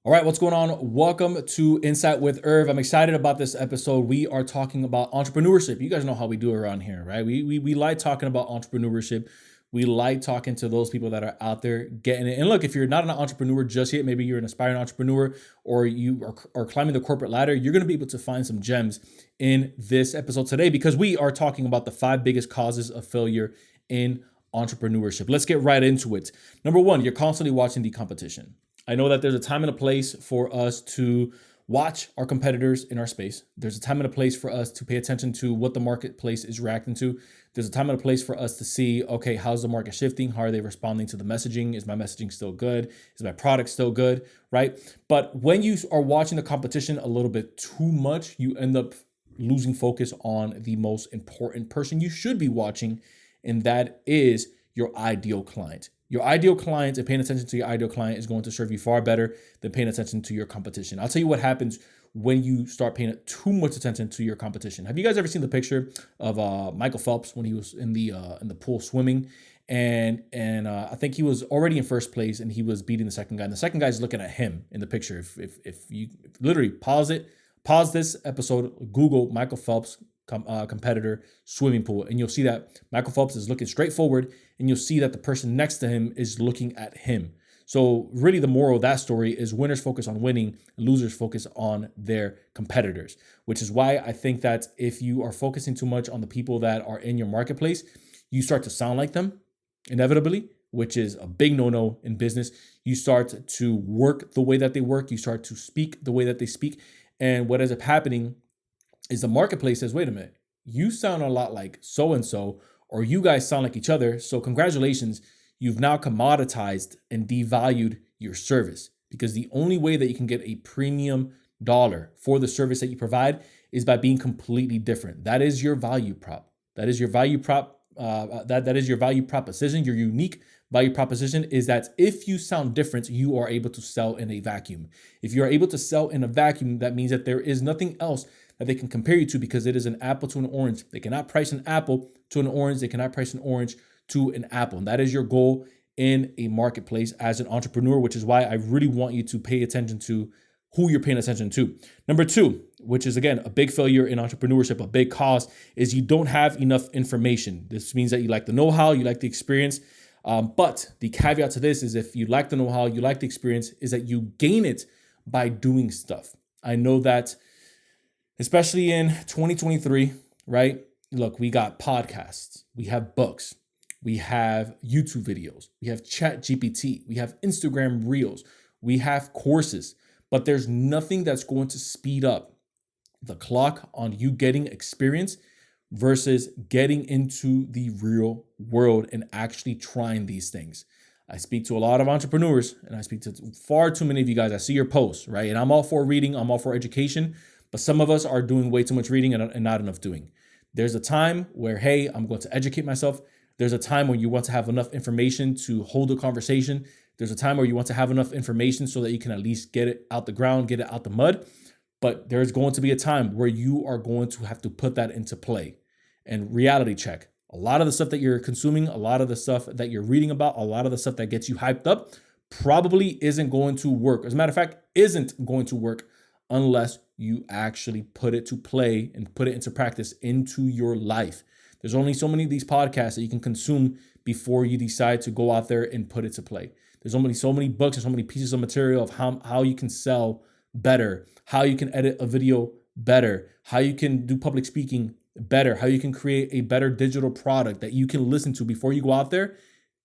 All right, what's going on? Welcome to Insight with Irv. I'm excited about this episode. We are talking about entrepreneurship. You guys know how we do around here, right? We like talking about entrepreneurship. We like talking to those people that are out there getting it. And look, if you're not an entrepreneur just yet, maybe you're an aspiring entrepreneur or you are climbing the corporate ladder, you're going to be able to find some gems in this episode today because we are talking about the 5 biggest causes of failure in entrepreneurship. Let's get right into it. Number 1, you're constantly watching the competition. I know that there's a time and a place for us to watch our competitors in our space. There's a time and a place for us to pay attention to what the marketplace is reacting to. There's a time and a place for us to see, okay, how's the market shifting? How are they responding to the messaging? Is my messaging still good? Is my product still good? Right? But when you are watching the competition a little bit too much, you end up losing focus on the most important person you should be watching, and that is your ideal client. Your ideal client and paying attention to your ideal client is going to serve you far better than paying attention to your competition. I'll tell you what happens when you start paying too much attention to your competition. Have you guys ever seen the picture of Michael Phelps when he was in the pool swimming? And I think he was already in first place and he was beating the second guy. And the second guy's looking at him in the picture. If you literally pause this episode, Google Michael Phelps competitor swimming pool, and you'll see that Michael Phelps is looking straight forward, and you'll see that the person next to him is looking at him. So really the moral of that story is winners focus on winning, losers focus on their competitors, which is why I think that if you are focusing too much on the people that are in your marketplace, you start to sound like them inevitably, which is a big no-no in business. You start to work the way that they work. You start to speak the way that they speak. And what ends up happening is the marketplace says, wait a minute, you sound a lot like so-and-so, or you guys sound like each other. So congratulations, you've now commoditized and devalued your service, because the only way that you can get a premium dollar for the service that you provide is by being completely different. That is your value prop. That is your value prop. That is your value proposition. Your unique value proposition is that if you sound different, you are able to sell in a vacuum. If you are able to sell in a vacuum, that means that there is nothing else that they can compare you to, because it is an apple to an orange. They cannot price an apple to an orange. They cannot price an orange to an apple. And that is your goal in a marketplace as an entrepreneur, which is why I really want you to pay attention to who you're paying attention to. Number 2, which is again a big failure in entrepreneurship, a big cause, is you don't have enough information. This means that you lack the know-how, you lack the experience. But the caveat to this is, if you lack the know-how, you lack the experience, is that you gain it by doing stuff. I know that especially in 2023, right? Look, we got podcasts, we have books, we have YouTube videos, we have Chat GPT, we have Instagram Reels, we have courses, but there's nothing that's going to speed up the clock on you getting experience versus getting into the real world and actually trying these things. I speak to a lot of entrepreneurs, and I speak to far too many of you guys. I see your posts, right? And I'm all for reading, I'm all for education, but some of us are doing way too much reading and not enough doing. There's a time where, hey, I'm going to educate myself. There's a time where you want to have enough information to hold a conversation. There's a time where you want to have enough information so that you can at least get it out the ground, get it out the mud. But there's going to be a time where you are going to have to put that into play. And reality check. A lot of the stuff that you're consuming, a lot of the stuff that you're reading about, a lot of the stuff that gets you hyped up probably isn't going to work. As a matter of fact, isn't going to work unless you actually put it to play and put it into practice into your life. There's only so many of these podcasts that you can consume before you decide to go out there and put it to play. There's only so many books and so many pieces of material of how you can sell better, how you can edit a video better, how you can do public speaking better, how you can create a better digital product that you can listen to before you go out there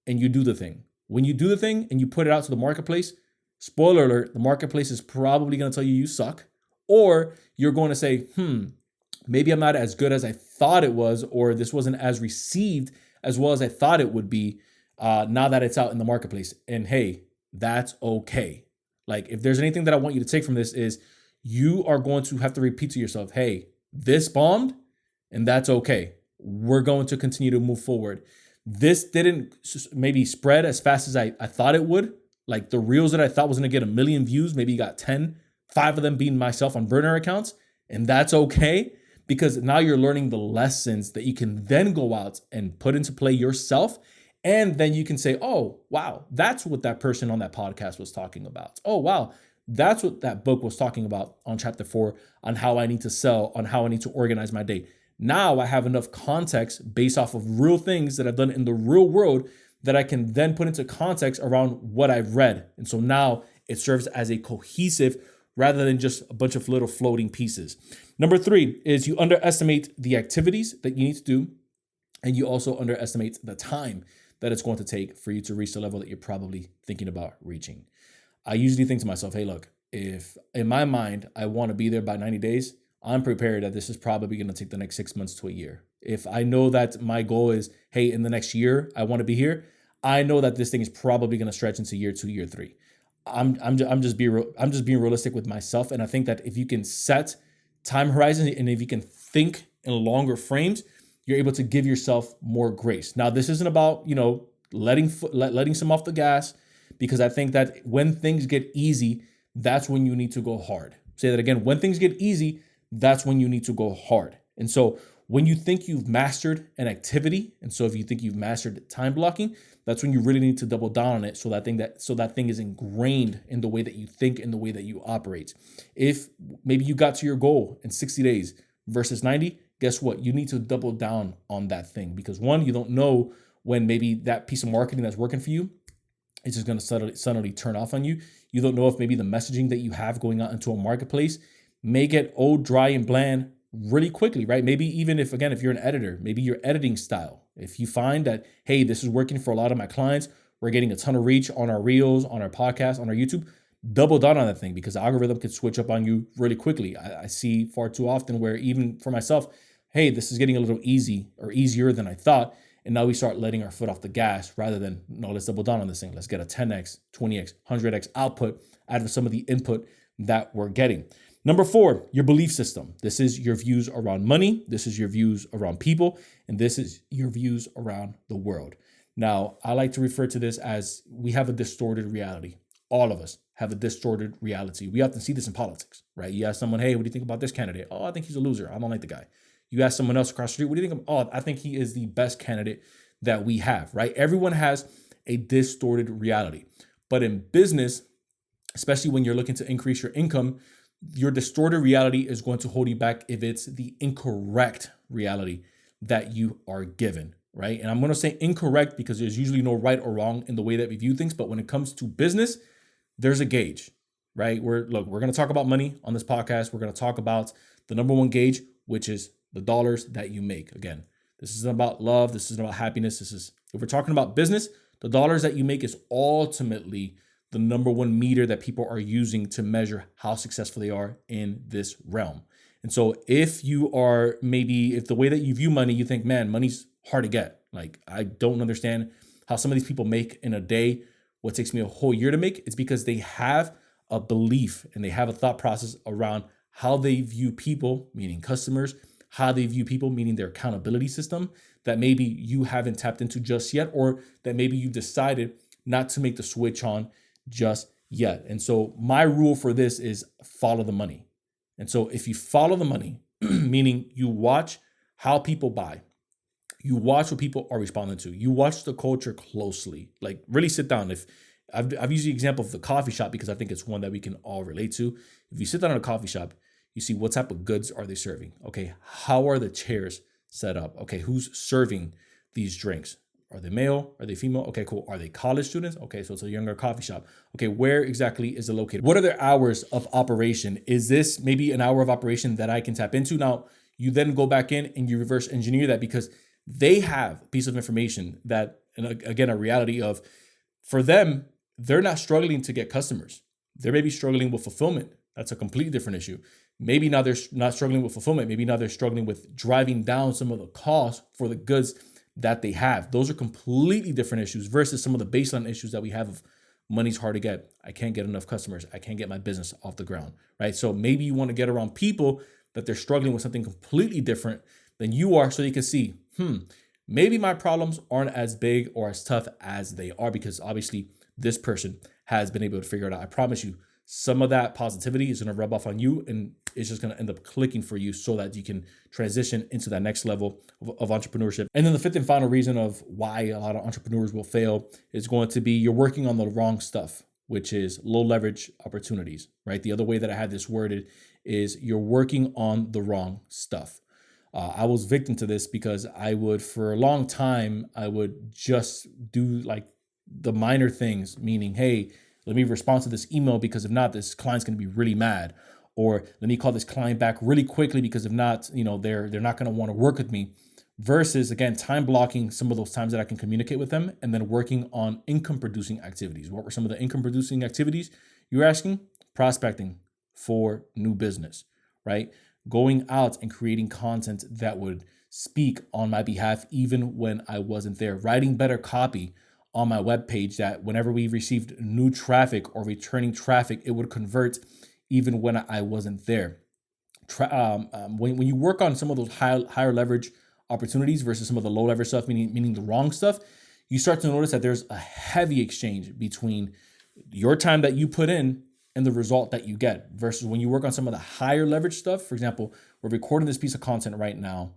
and you do the thing. When you do the thing and you put it out to the marketplace, spoiler alert, the marketplace is probably going to tell you suck, or you're going to say, maybe I'm not as good as I thought it was, or this wasn't as received as well as I thought it would be now that it's out in the marketplace. And hey, that's okay. Like, if there's anything that I want you to take from this is you are going to have to repeat to yourself, hey, this bombed, and that's okay. We're going to continue to move forward. This didn't maybe spread as fast as I thought it would. Like the reels that I thought was going to get 1 million views, maybe got 10, 5 of them being myself on burner accounts. And that's okay, because now you're learning the lessons that you can then go out and put into play yourself. And then you can say, oh, wow, that's what that person on that podcast was talking about. Oh, wow, That's what that book was talking about on chapter 4, on how I need to sell, on how I need to organize my day. Now I have enough context based off of real things that I've done in the real world that I can then put into context around what I've read. And so now it serves as a cohesive rather than just a bunch of little floating pieces. Number 3 is you underestimate the activities that you need to do, and you also underestimate the time that it's going to take for you to reach the level that you're probably thinking about reaching. I usually think to myself, hey, look, if in my mind I want to be there by 90 days, I'm prepared that this is probably going to take the next 6 months to a year. If I know that my goal is, hey, in the next year, I want to be here, I know that this thing is probably going to stretch into year 2, year 3. I'm just being realistic with myself, and I think that if you can set time horizons and if you can think in longer frames, you're able to give yourself more grace. Now, this isn't about letting some off the gas, because I think that when things get easy, that's when you need to go hard. Say that again. When things get easy, that's when you need to go hard. And so when you think you've mastered an activity, and so if you think you've mastered time blocking, that's when you really need to double down on it so that thing is ingrained in the way that you think, in the way that you operate. If maybe you got to your goal in 60 days versus 90, guess what? You need to double down on that thing, because one, you don't know when maybe that piece of marketing that's working for you is just going to suddenly turn off on you. You don't know if maybe the messaging that you have going out into a marketplace may get old, dry, and bland really quickly, right? Maybe even if you're an editor, maybe your editing style, if you find that, hey, this is working for a lot of my clients, we're getting a ton of reach on our reels, on our podcast, on our YouTube, double down on that thing, because the algorithm could switch up on you really quickly. I see far too often where even for myself, hey, this is getting a little easy or easier than I thought. And now we start letting our foot off the gas rather than, no, let's double down on this thing. Let's get a 10x, 20x, 100x output out of some of the input that we're getting. Number 4, your belief system. This is your views around money. This is your views around people. And this is your views around the world. Now, I like to refer to this as we have a distorted reality. All of us have a distorted reality. We often see this in politics, right? You ask someone, hey, what do you think about this candidate? Oh, I think he's a loser. I don't like the guy. You ask someone else across the street, what do you think of? Oh, I think he is the best candidate that we have, right? Everyone has a distorted reality. But in business, especially when you're looking to increase your income, your distorted reality is going to hold you back if it's the incorrect reality that you are given, right? And I'm going to say incorrect because there's usually no right or wrong in the way that we view things. But when it comes to business, there's a gauge, right? We're going to talk about money on this podcast. We're going to talk about the number one gauge, which is the dollars that you make. Again, this isn't about love. This isn't about happiness. If we're talking about business, the dollars that you make is ultimately the number one meter that people are using to measure how successful they are in this realm. And so if the way that you view money, you think, man, money's hard to get. Like, I don't understand how some of these people make in a day what takes me a whole year to make. It's because they have a belief and they have a thought process around how they view people, meaning customers, how they view people, meaning their accountability system, that maybe you haven't tapped into just yet, or that maybe you've decided not to make the switch on just yet. And so my rule for this is follow the money. And so if you follow the money, meaning you watch how people buy, you watch what people are responding to, you watch the culture closely, like really sit down. If I've used the example of the coffee shop because I think it's one that we can all relate to. If you sit down in a coffee shop, you see what type of goods are they serving? Okay, how are the chairs set up? Okay, who's serving these drinks? Are they male? Are they female? Okay, cool. Are they college students? Okay, so it's a younger coffee shop. Okay, where exactly is it located? What are their hours of operation? Is this maybe an hour of operation that I can tap into? Now, you then go back in and you reverse engineer that because they have a piece of information that, and again, a reality of, for them, they're not struggling to get customers. They're maybe struggling with fulfillment. That's a completely different issue. Maybe now they're not struggling with fulfillment. Maybe now they're struggling with driving down some of the costs for the goods that they have. Those are completely different issues versus some of the baseline issues that we have of money's hard to get. I can't get enough customers. I can't get my business off the ground, right? So maybe you want to get around people that they're struggling with something completely different than you are so you can see, maybe my problems aren't as big or as tough as they are because obviously this person has been able to figure it out. I promise you, some of that positivity is going to rub off on you and it's just going to end up clicking for you so that you can transition into that next level of entrepreneurship. And then the fifth and final reason of why a lot of entrepreneurs will fail is going to be you're working on the wrong stuff. which is low leverage opportunities, right? The other way that I had this worded is you're working on the wrong stuff. I was victim to this because I would, for a long time, I would just do like the minor things, meaning, hey, let me respond to this email because if not, this client's going to be really mad. Or let me call this client back really quickly because if not, they're not going to want to work with me. Versus, again, time blocking some of those times that I can communicate with them and then working on income producing activities. What were some of the income producing activities you were asking? Prospecting for new business, right? Going out and creating content that would speak on my behalf even when I wasn't there. Writing better copy on my webpage that whenever we received new traffic or returning traffic, it would convert even when I wasn't there. When you work on some of those higher leverage opportunities versus some of the low leverage stuff, meaning the wrong stuff, you start to notice that there's a heavy exchange between your time that you put in and the result that you get versus when you work on some of the higher leverage stuff. For example, we're recording this piece of content right now.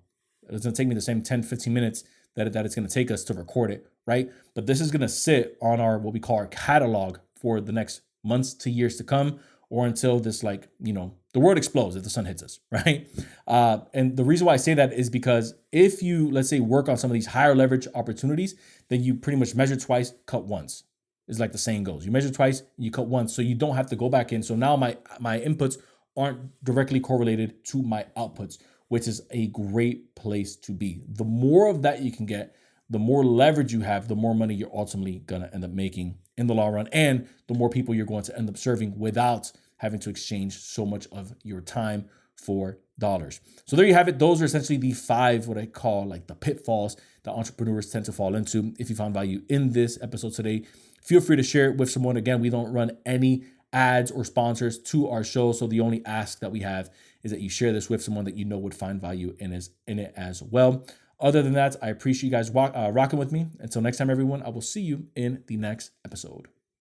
It's going to take me the same 10, 15 minutes that it's going to take us to record it, right? But this is going to sit on our, what we call our catalog for the next months to years to come, or until this, the world explodes if the sun hits us, right? And the reason why I say that is because if you, let's say, work on some of these higher leverage opportunities, then you pretty much measure twice, cut once. Is like the saying goes. You measure twice, you cut once, so you don't have to go back in. So now my inputs aren't directly correlated to my outputs, which is a great place to be. The more of that you can get, the more leverage you have, the more money you're ultimately going to end up making in the long run, and the more people you're going to end up serving without having to exchange so much of your time for dollars. So there you have it. Those are essentially the 5, what I call like the pitfalls that entrepreneurs tend to fall into. If you found value in this episode today, feel free to share it with someone. Again, we don't run any ads or sponsors to our show. So the only ask that we have is that you share this with someone that you know would find value in it as well. Other than that, I appreciate you guys rocking with me. Until next time, everyone, I will see you in the next episode.